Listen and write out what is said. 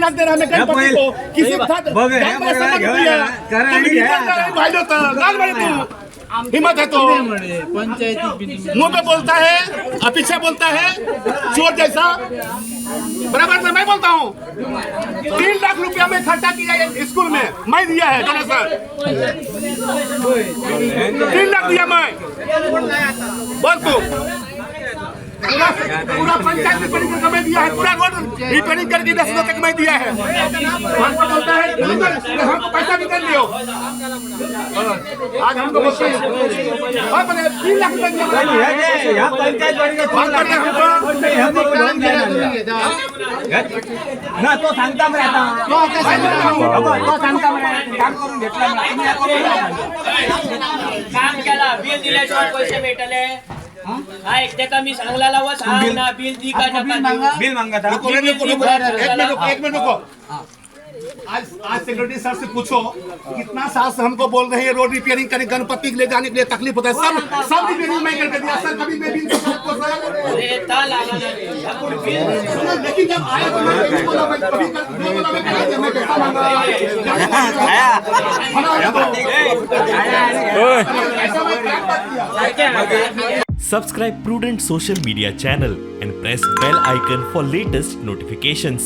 लाख दे रहा है गणपति को किसी हिम्मत है तो मुंह पे बोलता है पीछे बोलता है चोर जैसा। बराबर में मैं बोलता हूँ 3 लाख रुपया में खर्चा किया है स्कूल में, मैं दिया है डोनेशन 3 लाख दिया मैं। बोल तू पूरा पंचायत रिपेयरिंग करके मैं दिया है, पूरा रोड रिपेयरिंग करके 10 लाख तक मैं दिया है। हमको बोलता है हमको पैसा भी कर लियो। आज हमको बोलते हैं 3 लाख रुपया दिया ना तो सांगता मग आता तो सांगता मग काम करून घेतलं काम केला बिल दिल्याशिवाय पैसे भेटले हा एकदा का मी सांगला व सांग ना बिल दी का नका बिल मांगा था एक मिनट रुको। आज सेक्रेटरी सर से पूछो कितना साल से हमको बोल रहे हैं रोड रिपेयरिंग करें, गणपति के ले जाने के लिए तकलीफ होता है, सब रिपेयरिंग मैं करके दिया सर। कभी मैं बिल लेकिन जब आया तो मैं बोला मैं कभी मैं पैसा मांगा Subscribe Prudent Social Media channel and press bell icon for latest notifications.